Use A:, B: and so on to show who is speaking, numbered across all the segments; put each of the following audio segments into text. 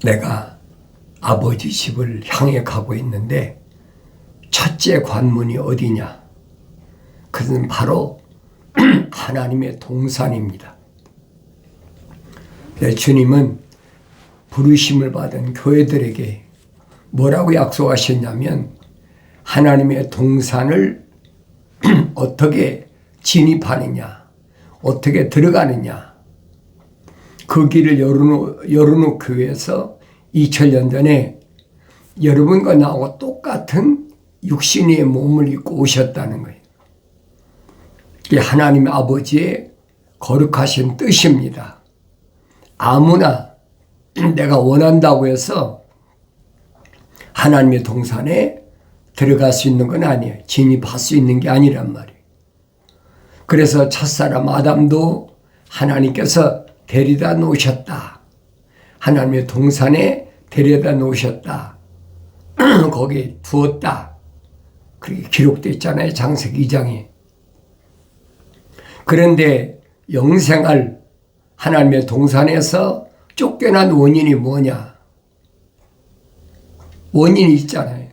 A: 내가 아버지 집을 향해 가고 있는데 첫째 관문이 어디냐? 그것은 바로 하나님의 동산입니다. 주님은 부르심을 받은 교회들에게 뭐라고 약속하셨냐면 하나님의 동산을 어떻게 진입하느냐, 어떻게 들어가느냐, 그 길을 열어놓기 위해서 2000년 전에 여러분과 나하고 똑같은 육신의 몸을 입고 오셨다는 거예요. 이게 하나님 아버지의 거룩하신 뜻입니다. 아무나 내가 원한다고 해서 하나님의 동산에 들어갈 수 있는 건 아니에요. 진입할 수 있는 게 아니란 말이에요. 그래서 첫사람 아담도 하나님께서 데려다 놓으셨다. 하나님의 동산에 데려다 놓으셨다. 거기에 두었다. 그렇게 기록되어 있잖아요. 창세기 2장에. 그런데 영생할 하나님의 동산에서 쫓겨난 원인이 뭐냐? 원인이 있잖아요.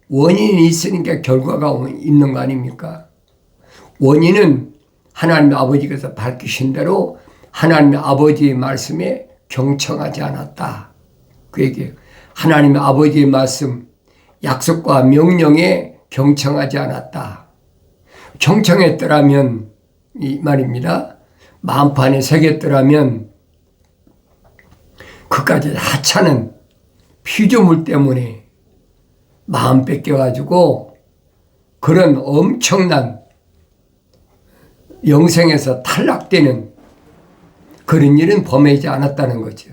A: 원인이 있으니까 결과가 있는 거 아닙니까? 원인은 하나님 아버지께서 밝히신 대로 하나님 아버지의 말씀에 경청하지 않았다. 그 얘기예요. 하나님 아버지의 말씀, 약속과 명령에 경청하지 않았다. 경청했더라면 이 말입니다. 마음판에 새겼더라면 그까지 하찮은 피조물 때문에 마음 뺏겨가지고 그런 엄청난 영생에서 탈락되는 그런 일은 범하지 않았다는 거죠.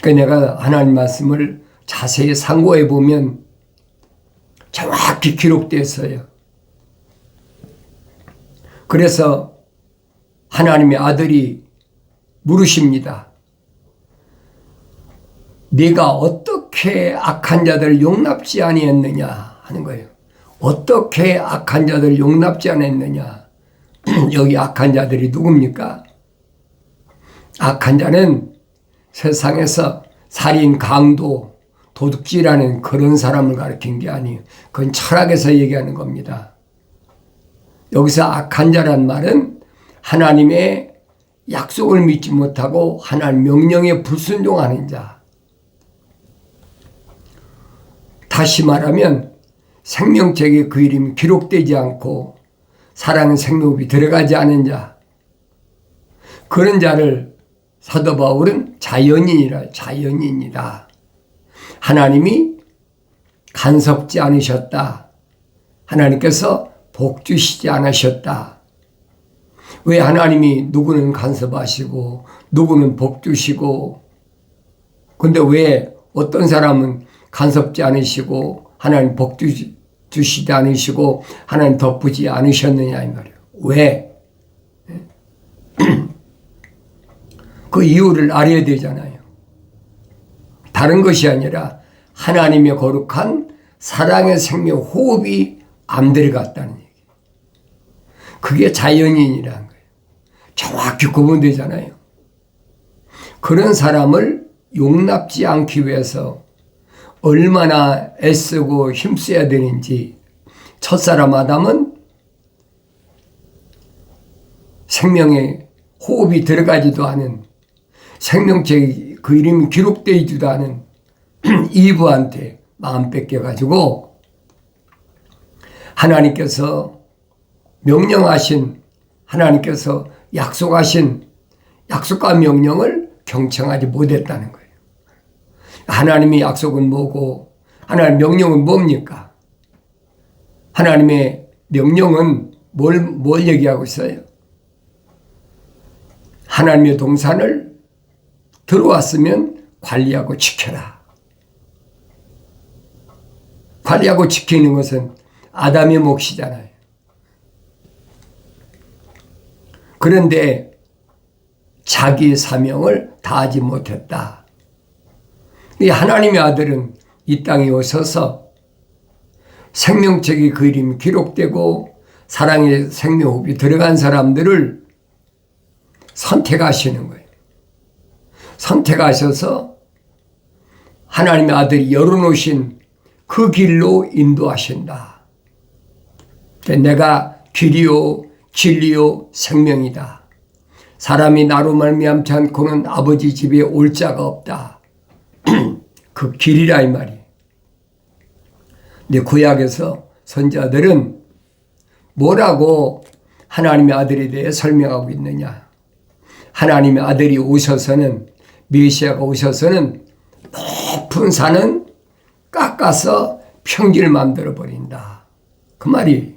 A: 그러니까 내가 하나님 말씀을 자세히 상고해 보면 정확히 기록되어 있어요. 그래서 하나님의 아들이 물으십니다. 네가 어떻게 악한 자들을 용납지 아니했느냐 하는 거예요. 어떻게 악한 자들을 용납지 않았느냐. 여기 악한 자들이 누굽니까? 악한 자는 세상에서 살인, 강도, 도둑질하는 그런 사람을 가리킨 게 아니에요. 그건 철학에서 얘기하는 겁니다. 여기서 악한 자란 말은 하나님의 약속을 믿지 못하고 하나님 명령에 불순종하는 자. 다시 말하면 생명책에 그 이름이 기록되지 않고 사랑은 생명이 들어가지 않은 자. 그런 자를 사도 바울은 자연인이다. 하나님이 간섭지 않으셨다. 하나님께서 복 주시지 않으셨다. 왜 하나님이 누구는 간섭하시고 누구는 복 주시고 근데 왜 어떤 사람은 간섭지 않으시고 하나님 복 주시지 않으시고 하나님 덮으지 않으셨느냐 이 말이에요. 왜? 그 이유를 알아야 되잖아요. 다른 것이 아니라 하나님의 거룩한 사랑의 생명 호흡이 안 들어갔다는 얘기예요. 그게 자연인이라는 거예요. 정확히 구분되잖아요. 그런 사람을 용납지 않기 위해서 얼마나 애쓰고 힘써야 되는지 첫사람 아담은 생명의 호흡이 들어가지도 않은 생명책에 그 이름이 기록되어 있지도 않은 이브한테 마음 뺏겨가지고 하나님께서 명령하신 하나님께서 약속하신 약속과 명령을 경청하지 못했다는 거예요. 하나님의 약속은 뭐고 하나님의 명령은 뭡니까? 하나님의 명령은 뭘 얘기하고 있어요? 하나님의 동산을 들어왔으면 관리하고 지켜라. 관리하고 지키는 것은 아담의 몫이잖아요. 그런데 자기의 사명을 다하지 못했다. 이 하나님의 아들은 이 땅에 오셔서 생명책의 그 이름이 기록되고 사랑의 생명호흡이 들어간 사람들을 선택하시는 거예요. 선택하셔서 하나님의 아들이 열어놓으신 그 길로 인도하신다. 내가 길이요 진리요 생명이다. 사람이 나로 말미암지 않고는 아버지 집에 올 자가 없다. 그 길이라 이 말이. 근데 구약에서 선지자들은 뭐라고 하나님의 아들에 대해 설명하고 있느냐. 하나님의 아들이 오셔서는, 메시아가 오셔서는 높은 산은 깎아서 평지를 만들어 버린다. 그 말이.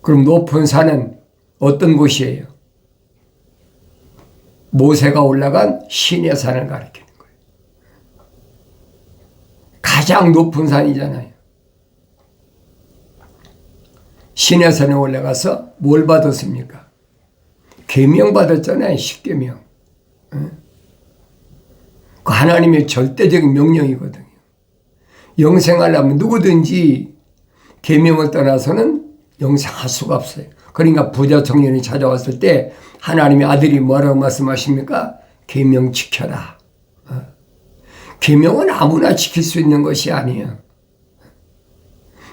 A: 그럼 높은 산은 어떤 곳이에요? 모세가 올라간 시내 산을 가리키는 거예요. 가장 높은 산이잖아요. 시내 산에 올라가서 뭘 받았습니까? 계명 받았잖아요. 십계명. 그 하나님의 절대적인 명령이거든요. 영생하려면 누구든지 계명을 떠나서는 영생할 수가 없어요. 그러니까 부자 청년이 찾아왔을 때 하나님의 아들이 뭐라고 말씀하십니까? 계명 지켜라. 계명은 아무나 지킬 수 있는 것이 아니에요.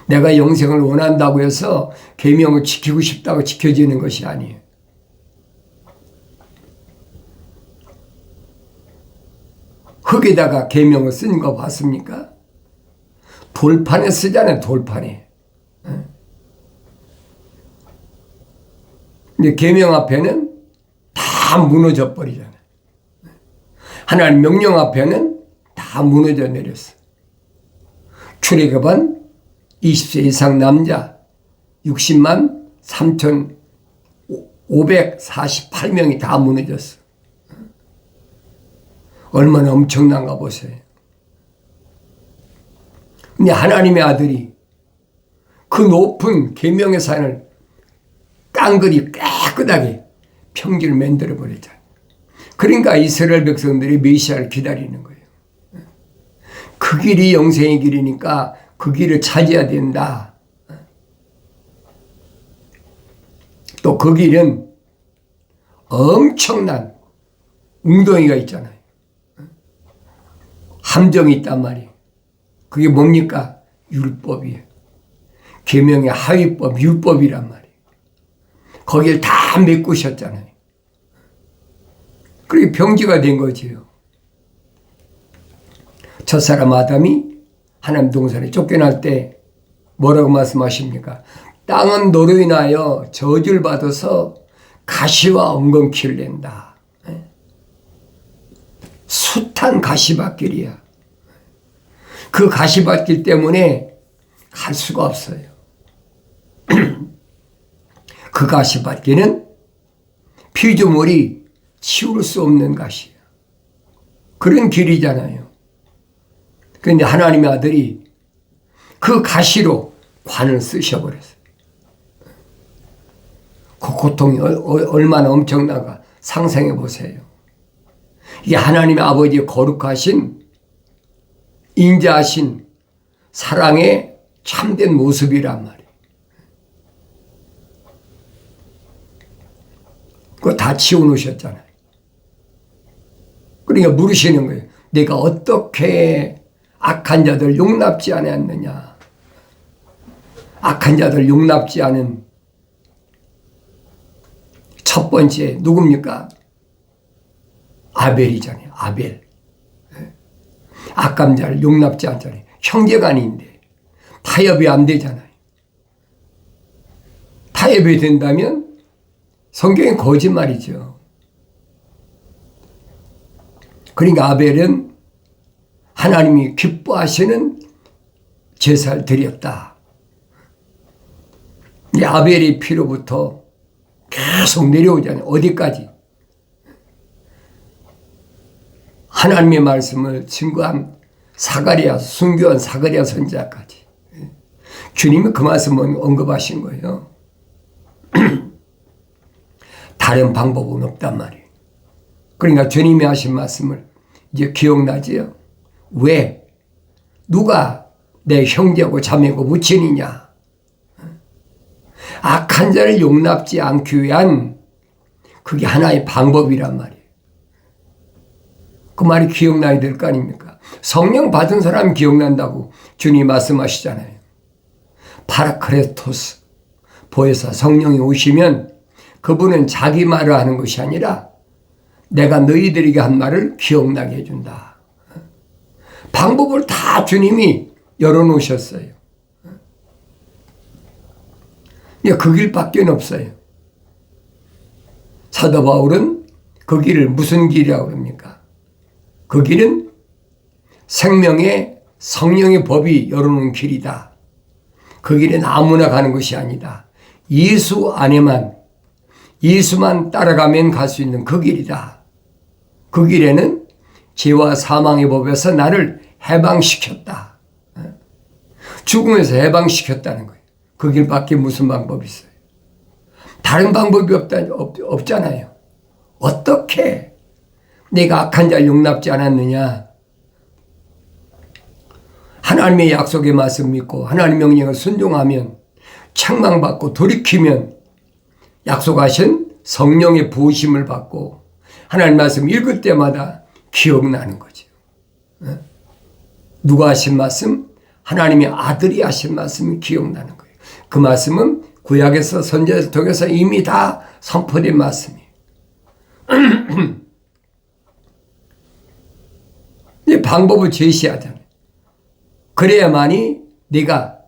A: 내가 영생을 원한다고 해서 계명을 지키고 싶다고 지켜지는 것이 아니에요. 흙에다가 계명을 쓴 거 봤습니까? 돌판에 쓰잖아요. 돌판에. 근데 계명 앞에는 다 무너져 버리잖아요. 하나님 명령 앞에는 다 무너져 내렸어. 출애굽은 20세 이상 남자 60만 3,548명이 다 무너졌어. 얼마나 엄청난가 보세요. 근데 하나님의 아들이 그 높은 계명의 산을 깡그리 깨끗하게 평지를 만들어 버렸잖아요. 그러니까 이스라엘 백성들이 메시아를 기다리는 거예요. 그 길이 영생의 길이니까 그 길을 찾아야 된다. 또 그 길은 엄청난 웅덩이가 있잖아요. 함정이 있단 말이에요. 그게 뭡니까? 율법이에요. 계명의 하위법, 율법이란 말이에요. 거기를 다 메꾸셨잖아요. 그게 평지가 된 거지요. 첫사람 아담이 하나님 동산에 쫓겨날 때 뭐라고 말씀하십니까? 땅은 너로 인하여 저주를 받아서 가시와 엉겅퀴를 낸다. 숱한 가시밭길이야. 그 가시밭길 때문에 갈 수가 없어요. 그 가시밭길은 피조물이 치울 수 없는 가시야. 그런 길이잖아요. 그런데 하나님의 아들이 그 가시로 관을 쓰셔버렸어요. 그 고통이 얼마나 엄청나가 상상해 보세요. 이게 하나님의 아버지의 거룩하신 인자하신 사랑의 참된 모습이란 말이에요. 그거 다 치워놓으셨잖아요. 그러니까 물으시는 거예요. 내가 어떻게 악한 자들 용납지 않았느냐. 악한 자들 용납지 않은 첫 번째 누굽니까? 아벨이잖아요. 아벨. 악한 자를 용납지 않잖아요. 형제간인데 타협이 안 되잖아요. 타협이 된다면 성경은 거짓말이죠. 그러니까 아벨은 하나님이 기뻐하시는 제사를 드렸다. 이 아벨의 피로부터 계속 내려오잖아요. 어디까지? 하나님의 말씀을 증거한 사가랴, 순교한 사가랴 선지자까지. 주님이 그 말씀을 언급하신 거예요. 다른 방법은 없단 말이에요. 그러니까 주님이 하신 말씀을 이제 기억나지요? 왜? 누가 내 형제고 자매고 무친이냐? 악한 자를 용납지 않기 위한 그게 하나의 방법이란 말이에요. 그 말이 기억나야 될 거 아닙니까? 성령 받은 사람 기억난다고 주님 말씀하시잖아요. 파라크레토스, 보혜사 성령이 오시면 그분은 자기 말을 하는 것이 아니라 내가 너희들에게 한 말을 기억나게 해준다. 방법을 다 주님이 열어놓으셨어요. 그 길밖에 없어요. 사도 바울은 그 길을 무슨 길이라고 합니까? 그 길은 생명의 성령의 법이 열어놓은 길이다. 그 길은 아무나 가는 것이 아니다. 예수 안에만, 예수만 따라가면 갈 수 있는 그 길이다. 그 길에는 죄와 사망의 법에서 나를 해방시켰다. 죽음에서 해방시켰다는 거예요. 그 길밖에 무슨 방법이 있어요? 다른 방법이 없잖아요. 어떻게 내가 악한 자를 용납지 않았느냐? 하나님의 약속의 말씀 믿고 하나님의 명령을 순종하면 책망받고 돌이키면 약속하신 성령의 부으심을 받고 하나님 말씀 읽을 때마다 기억나는 거죠. 누가 하신 말씀? 하나님의 아들이 하신 말씀이 기억나는 거예요. 그 말씀은 구약에서 선지자를 통해서 이미 다 선포된 말씀이에요. 이 방법을 제시하잖아요. 그래야만이 네가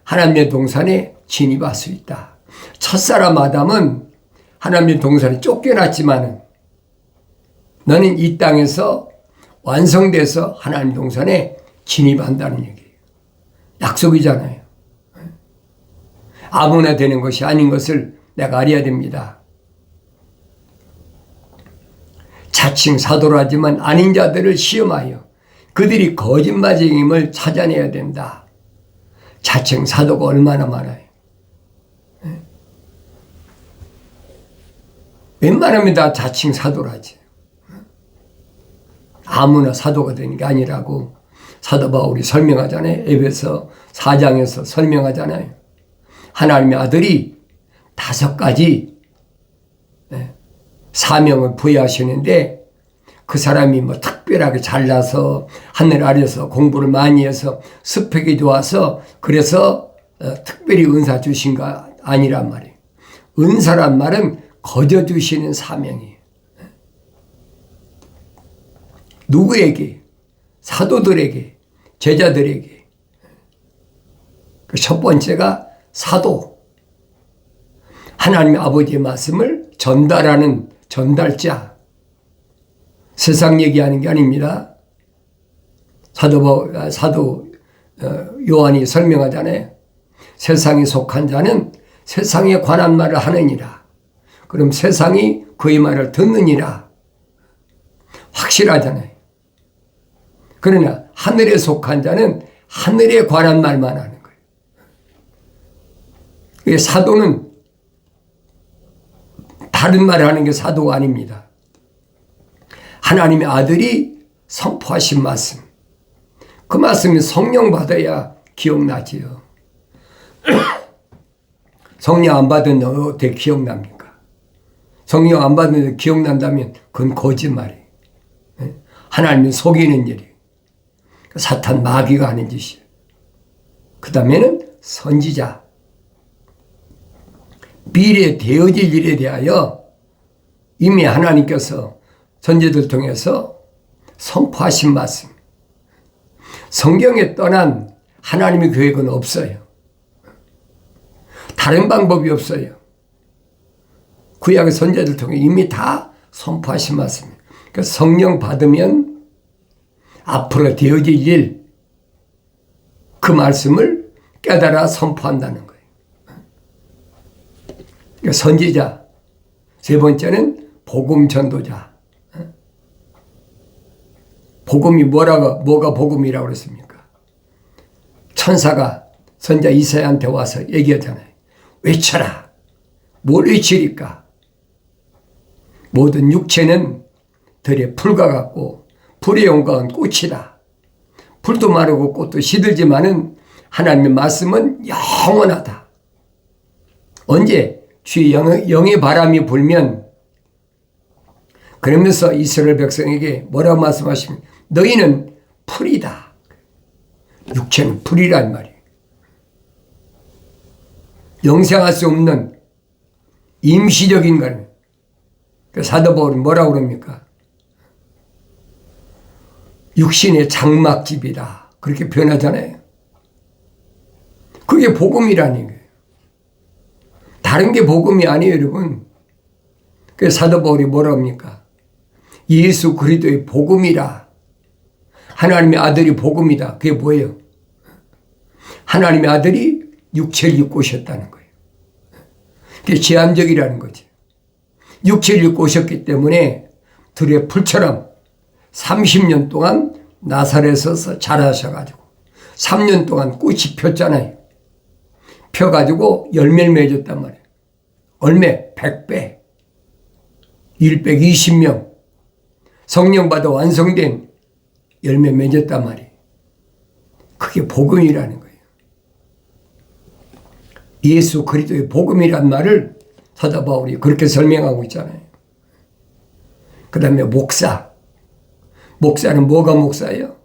A: 하나님의 동산에 진입할 수 있다. 첫사람 아담은 하나님의 동산에 쫓겨났지만은 너는 이 땅에서 완성돼서 하나님 동산에 진입한다는 얘기예요. 약속이잖아요. 아무나 되는 것이 아닌 것을 내가 알아야 됩니다. 자칭 사도라지만 아닌 자들을 시험하여 그들이 거짓말쟁임을 찾아내야 된다. 자칭 사도가 얼마나 많아요. 웬만하면 다 자칭 사도라지. 아무나 사도가 되는 게 아니라고 사도 바울이 설명하잖아요. 에베소 4장에서 설명하잖아요. 하나님의 아들이 5가지 사명을 부여하시는데 그 사람이 뭐 특별하게 잘나서 하늘 아래서 공부를 많이 해서 스펙이 좋아서 그래서 특별히 은사 주신 거 아니란 말이에요. 은사란 말은 거저 주시는 사명이에요. 누구에게? 사도들에게, 제자들에게. 그 첫 번째가 사도. 하나님의 아버지의 말씀을 전달하는 전달자. 세상 얘기하는 게 아닙니다. 사도 요한이 설명하잖아요. 세상에 속한 자는 세상에 관한 말을 하느니라. 그럼 세상이 그의 말을 듣느니라. 확실하잖아요. 그러나 하늘에 속한 자는 하늘에 관한 말만 하는 거예요. 사도는 다른 말을 하는 게 사도가 아닙니다. 하나님의 아들이 선포하신 말씀. 그 말씀이 성령 받아야 기억나지요. 성령 안 받으면 어떻게 기억납니까? 성령 안 받는데 기억난다면 그건 거짓말이에요. 하나님을 속이는 일이에요. 사탄 마귀가 하는 짓이에요. 그 다음에는 선지자. 미래에 되어질 일에 대하여 이미 하나님께서 선지자들 통해서 선포하신 말씀. 성경에 떠난 하나님의 계획은 없어요. 다른 방법이 없어요. 구약의 선지자들 통해 이미 다 선포하신 말씀이에요. 그러니까 성령 받으면 앞으로 되어질 일, 그 말씀을 깨달아 선포한다는 거예요. 그러니까 선지자. 세 번째는 복음 전도자. 복음이 뭐가 복음이라고 그랬습니까? 천사가 선지자 이사야한테 와서 얘기하잖아요. 외쳐라. 뭘 외치리까? 모든 육체는 들의 풀과 같고 불의 영광은 꽃이다. 풀도 마르고 꽃도 시들지만은 하나님의 말씀은 영원하다. 언제 주의 영의 바람이 불면 그러면서 이스라엘 백성에게 뭐라고 말씀하십니까? 너희는 풀이다. 육체는 풀이란 말이에요. 영생할 수 없는 임시적인 걸. 사도 바울이 뭐라고 그럽니까? 육신의 장막집이다. 그렇게 표현하잖아요. 그게 복음이라는 거예요. 다른 게 복음이 아니에요, 여러분. 그래서 사도 바울이 뭐라고 합니까? 예수 그리스도의 복음이라. 하나님의 아들이 복음이다. 그게 뭐예요? 하나님의 아들이 육체를 입고 오셨다는 거예요. 그게 제한적이라는 거지. 육체를 입고 오셨기 때문에 들의 풀처럼 30년 동안 나사렛에서 자라셔가지고 3년 동안 꽃이 폈잖아요. 펴가지고 열매를 맺었단 말이에요. 얼마? 100배. 120명. 성령 받아 완성된 열매 맺었단 말이에요. 그게 복음이라는 거예요. 예수 그리스도의 복음이란 말을 사도 바울이 그렇게 설명하고 있잖아요. 그 다음에 목사. 목사는 뭐가 목사예요?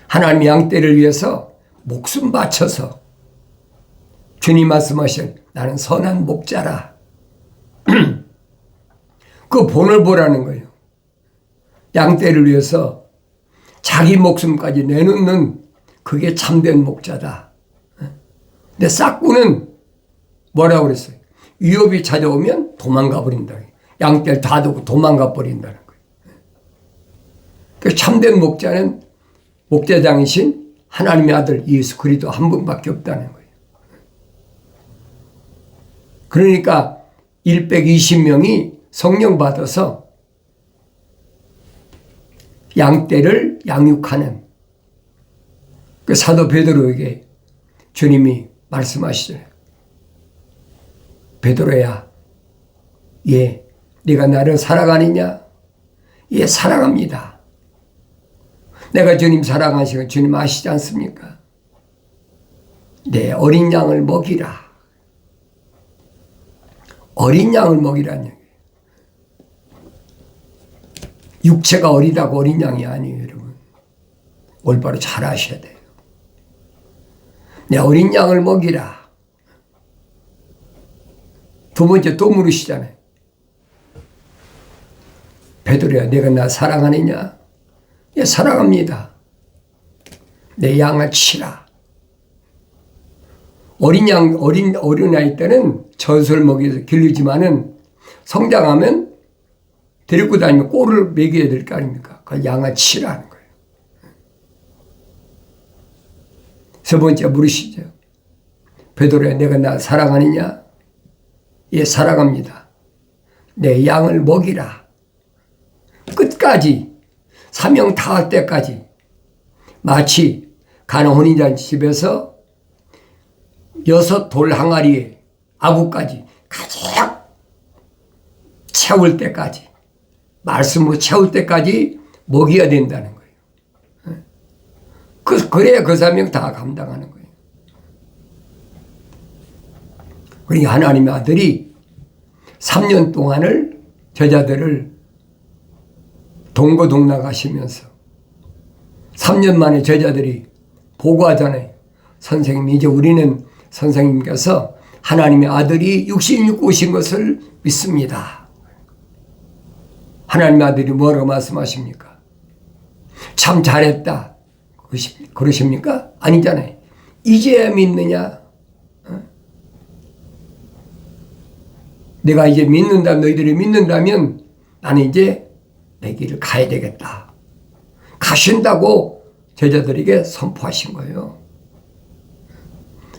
A: 하나님의 양떼를 위해서 목숨 바쳐서 주님 말씀하신 나는 선한 목자라. 그 본을 보라는 거예요. 양떼를 위해서 자기 목숨까지 내놓는 그게 참된 목자다. 근데 싹구는 뭐라고 그랬어요? 위협이 찾아오면 도망가 버린다. 양떼를 다 두고 도망가 버린다는 거예요. 그 참된 목자는 목자장이신 하나님의 아들 예수 그리스도 한 분밖에 없다는 거예요. 그러니까 120명이 성령 받아서 양떼를 양육하는 그 사도 베드로에게 주님이 말씀하시잖아요. 베드로야, 예, 네가 나를 사랑하느냐? 예, 사랑합니다. 내가 주님 사랑하시고 주님 아시지 않습니까? 네, 어린 양을 먹이라. 어린 양을 먹이라는 얘기예요. 육체가 어리다고 어린 양이 아니에요, 여러분. 올바로 잘 아셔야 돼요. 내 어린 양을 먹이라. 두 번째 또 물으시잖아요. 베드로야, 내가 나 사랑하느냐? 예, 사랑합니다. 내 양을 치라. 어린아이 때는 젖을 먹여서 길르지만은 성장하면 데리고 다니면 꼴을 먹여야 될 거 아닙니까? 그걸 양을 치라는 거예요. 세 번째 물으시죠. 베드로야, 내가 나 사랑하느냐? 예, 사랑합니다. 내 양을 먹이라. 끝까지 사명 다할 때까지 마치 가나 혼인잔치 집에서 6 돌 항아리에 아구까지 가득 채울 때까지 말씀으로 채울 때까지 먹여야 된다는 거예요. 그래야 그 사명 다 감당하는 거예요. 그러니까 하나님의 아들이 3년 동안을 저자들을 동고동락 하시면서 3년 만에 저자들이 보고하잖아요. 선생님, 이제 우리는 선생님께서 하나님의 아들이 육신 입고 오신 것을 믿습니다. 하나님의 아들이 뭐라고 말씀하십니까? 참 잘했다. 그러십니까? 아니잖아요. 이제야 믿느냐? 내가 이제 믿는다, 너희들이 믿는다면 나는 이제 내 길을 가야 되겠다. 가신다고 제자들에게 선포하신 거예요.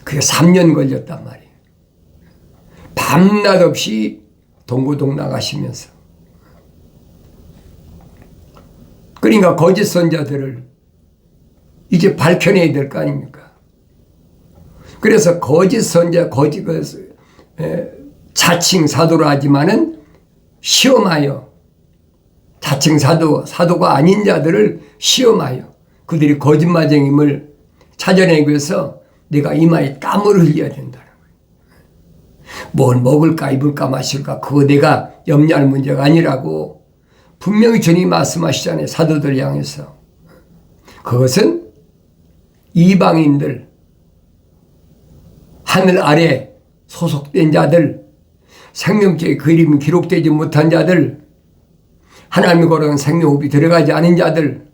A: 그게 3년 걸렸단 말이에요. 밤낮 없이 동고동락 하시면서. 그러니까 거짓 선자들을 이제 밝혀내야 될 거 아닙니까? 그래서 거짓 선자, 자칭 사도로 하지만은 시험하여 자칭 사도가 아닌 자들을 시험하여 그들이 거짓말쟁임을 찾아내기 위해서 네가 이마에 땀을 흘려야 된다는 거예요. 뭘 먹을까 입을까 마실까 그거 내가 염려할 문제가 아니라고 분명히 주님이 말씀하시잖아요. 사도들 향해서. 그것은 이방인들, 하늘 아래 소속된 자들, 생명책에 그 이름이 기록되지 못한 자들, 하나님의 거룩한 생명호흡이 들어가지 않은 자들,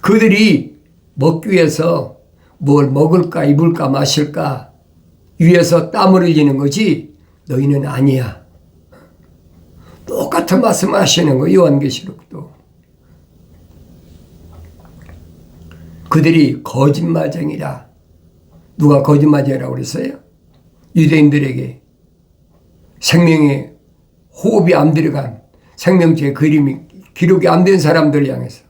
A: 그들이 먹기 위해서 뭘 먹을까 입을까 마실까 위해서 땀을 흘리는 거지 너희는 아니야. 똑같은 말씀을 하시는 거예요. 요한계시록도. 그들이 거짓말쟁이라. 누가 거짓말쟁이라고 그랬어요? 유대인들에게 생명의 호흡이 안 들어간 생명체의 그림이 기록이 안 된 사람들 향해서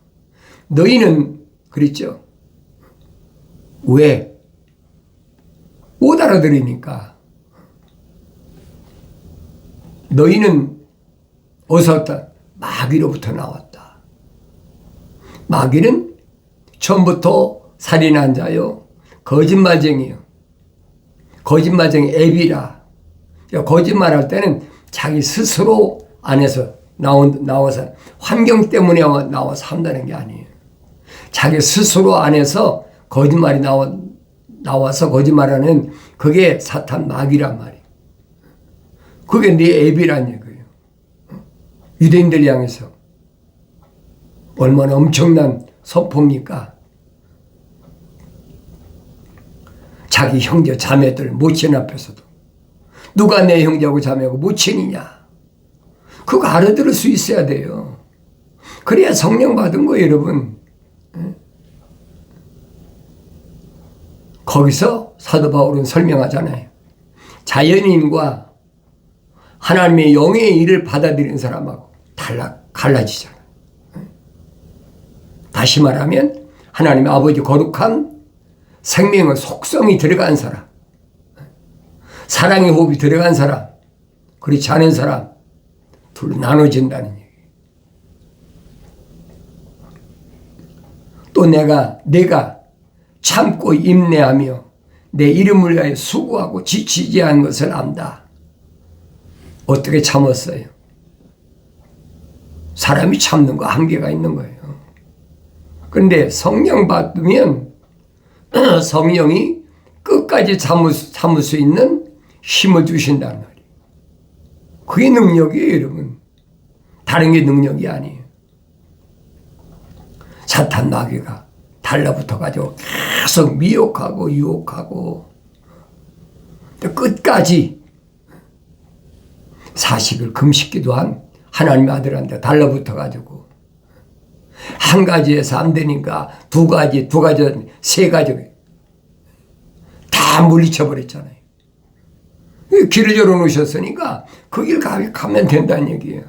A: 너희는 그랬죠. 왜? 못 알아들으니까. 너희는 어디서 왔다? 마귀로부터 나왔다. 마귀는 처음부터 살인한 자요. 거짓말쟁이요. 거짓말쟁이 애비라. 거짓말할 때는 자기 스스로 안에서 나와서 환경 때문에 나와서 한다는 게 아니에요. 자기 스스로 안에서 거짓말이 나와서 거짓말하는 그게 사탄 마귀란 말이에요. 그게 네 애비란 얘기예요. 유대인들 향해서 얼마나 엄청난 선포입니까? 자기 형제 자매들 모친 앞에서도 누가 내 형제하고 자매하고 모친이냐? 그거 알아들을 수 있어야 돼요. 그래야 성령 받은 거예요, 여러분. 거기서 사도 바울은 설명하잖아요. 자연인과 하나님의 영의 일을 받아들이는 사람하고 갈라지잖아요. 다시 말하면 하나님의 아버지 거룩한 생명의 속성이 들어간 사람, 사랑의 호흡이 들어간 사람, 그렇지 않은 사람 둘로 나눠진다는 얘기예요. 또 내가 참고 인내하며 내 이름을 위하여 수고하고 지치지 않은 것을 안다. 어떻게 참았어요? 사람이 참는 거 한계가 있는 거예요. 그런데 성령 받으면 성령이 끝까지 참을 수 있는 힘을 주신다는 말이에요. 그게 능력이에요, 여러분. 다른 게 능력이 아니에요. 사탄 마귀가 달라붙어가지고 계속 미혹하고 유혹하고 끝까지 40일 금식기도 한 하나님의 아들한테 달라붙어가지고 한 가지에서 안 되니까 두 가지, 세 가지 다 물리쳐버렸잖아요. 길을 열어놓으셨으니까 그 길 가면 된다는 얘기예요.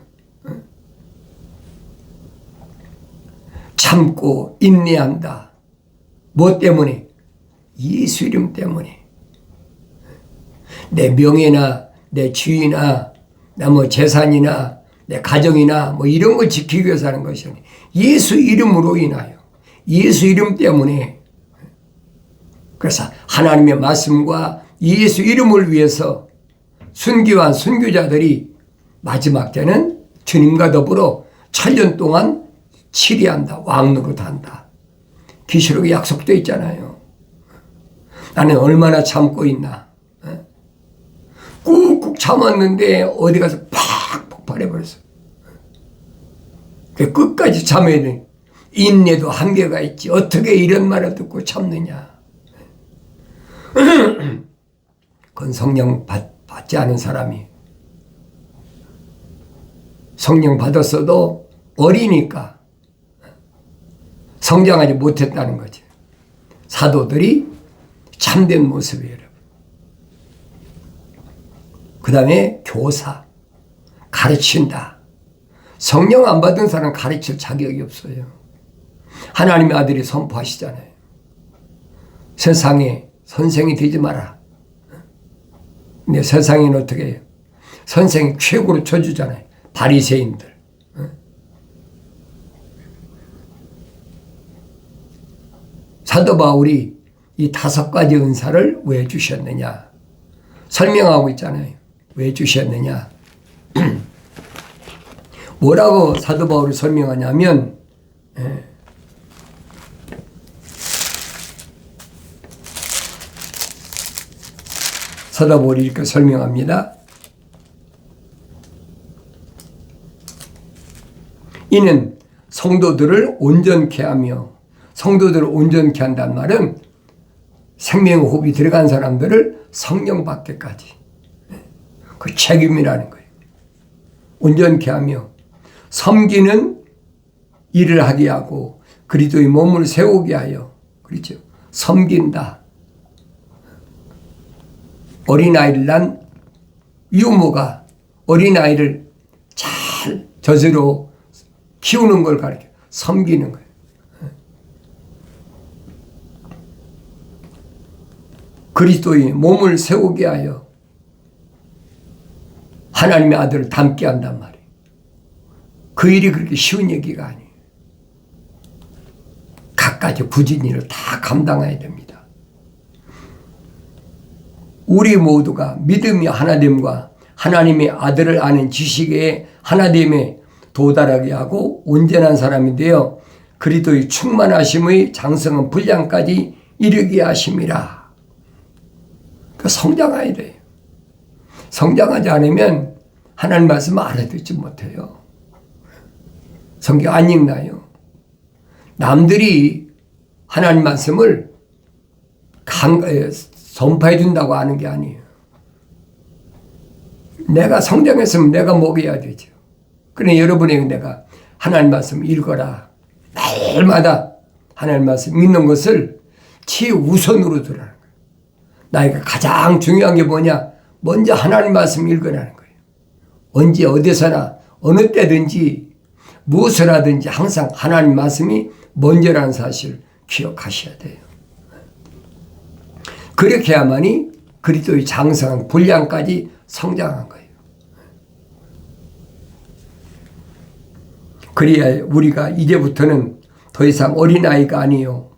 A: 참고 인내한다. 뭐 때문에? 예수 이름 때문에. 내 명예나 내 지위나 뭐 재산이나 내 가정이나 뭐 이런 걸 지키기 위해서 하는 것이 아니에요. 예수 이름으로 인하여. 예수 이름 때문에. 그래서 하나님의 말씀과 예수 이름을 위해서 순교한 순교자들이 마지막 때는 주님과 더불어 1000년 동안 치리한다. 왕노릇 한다. 계시록에 약속되어 있잖아요. 나는 얼마나 참고 있나. 꾹꾹 참았는데 어디 가서 팍 폭발해버렸어. 끝까지 참아야 돼. 인내도 한계가 있지. 어떻게 이런 말을 듣고 참느냐. 그건 성령 받지 않은 사람이. 성령 받았어도 어리니까 성장하지 못했다는 거지. 사도들이 참된 모습이에요. 그 다음에 교사, 가르친다. 성령 안 받은 사람은 가르칠 자격이 없어요. 하나님의 아들이 선포하시잖아요. 세상에 선생이 되지 마라. 근데 세상에는 어떻게 해요? 선생이 최고로 쳐주잖아요. 바리새인들. 사도 바울이 이 5가지 은사를 왜 주셨느냐? 설명하고 있잖아요. 왜 주셨느냐? 뭐라고 사도 바울이 설명하냐면 사도 바울이 이렇게 설명합니다. 이는 성도들을 온전케 하며, 성도들을 온전케 한다는 말은 생명의 호흡이 들어간 사람들을 성령 받게까지, 그 책임이라는 거예요. 온전케 하며 섬기는 일을 하게 하고 그리스도의 몸을 세우게 하여, 그렇죠, 섬긴다. 어린아이를 난 유모가 어린아이를 잘 저절로 키우는 걸 가르쳐, 섬기는 거예요. 그리스도의 몸을 세우게 하여 하나님의 아들을 닮게 한단 말이에요. 그 일이 그렇게 쉬운 얘기가 아니에요. 갖가지 굳은 일을 다 감당해야 됩니다. 우리 모두가 믿음이 하나됨과 하나님의 아들을 아는 지식의 하나됨에 도달하게 하고 온전한 사람이 되어 그리스도의 충만하심의 장성한 분량까지 이르게 하심이라. 그 성장해야 돼요. 성장하지 않으면 하나님 말씀 알아듣지 못해요. 성경 안 읽나요? 남들이 하나님 말씀을 전파해 준다고 하는 게 아니에요. 내가 성장했으면 내가 먹여야 되죠. 그러니 여러분에게 내가 하나님 말씀 읽어라. 날마다 하나님 말씀 읽는 것을 최우선으로 두라는 거예요. 나에게 가장 중요한 게 뭐냐? 먼저 하나님 말씀 읽으라는 거예요. 언제 어디서나 어느 때든지 무엇을 하든지 항상 하나님 말씀이 먼저라는 사실을 기억하셔야 돼요. 그렇게 해야만이 그리스도의 장성한 분량까지 성장한 거예요. 그래야 우리가 이제부터는 더 이상 어린아이가 아니요,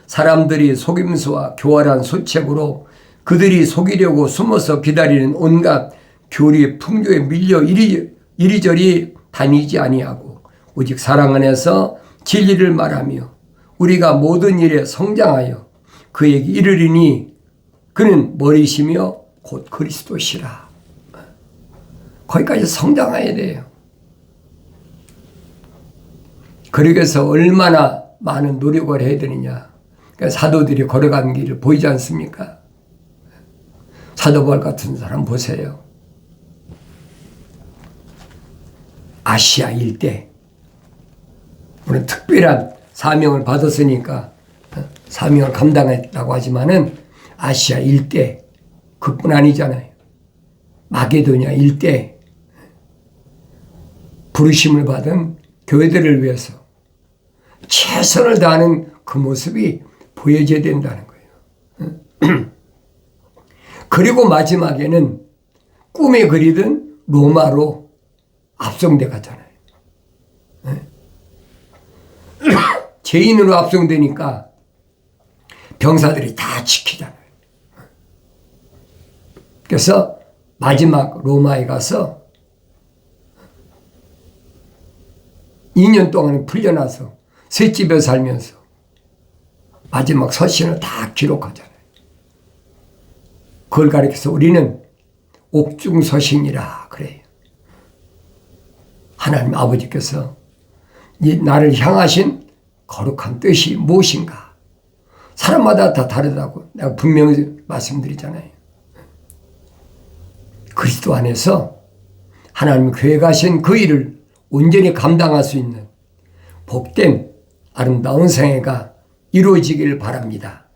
A: 사람들이 속임수와 교활한 소책으로 그들이 속이려고 숨어서 기다리는 온갖 교리의 풍조에 밀려 이리저리 다니지 아니하고 오직 사랑 안에서 진리를 말하며 우리가 모든 일에 성장하여 그에게 이르리니 그는 머리시며 곧 그리스도시라. 거기까지 성장해야 돼요. 그러기 위해서 얼마나 많은 노력을 해야 되느냐. 그러니까 사도들이 걸어간 길을 보이지 않습니까? 사도 바울 같은 사람 보세요. 아시아 일대, 우리는 특별한 사명을 받았으니까 사명을 감당했다고 하지만은 아시아 일대 그뿐 아니잖아요. 마게도냐 일대 부르심을 받은 교회들을 위해서 최선을 다하는 그 모습이 보여져야 된다는 거예요. 그리고 마지막에는 꿈에 그리던 로마로 압송돼 가잖아요. 죄인으로 압송되니까 병사들이 다 지키잖아요. 그래서 마지막 로마에 가서 2년 동안 풀려나서 셋집에 살면서 마지막 서신을 다 기록하잖아요. 그걸 가리켜서 우리는 옥중서신이라 그래요. 하나님 아버지께서 나를 향하신 거룩한 뜻이 무엇인가? 사람마다 다 다르다고 내가 분명히 말씀드리잖아요. 그리스도 안에서 하나님 교회 가신 그 일을 온전히 감당할 수 있는 복된 아름다운 생애가 이루어지길 바랍니다.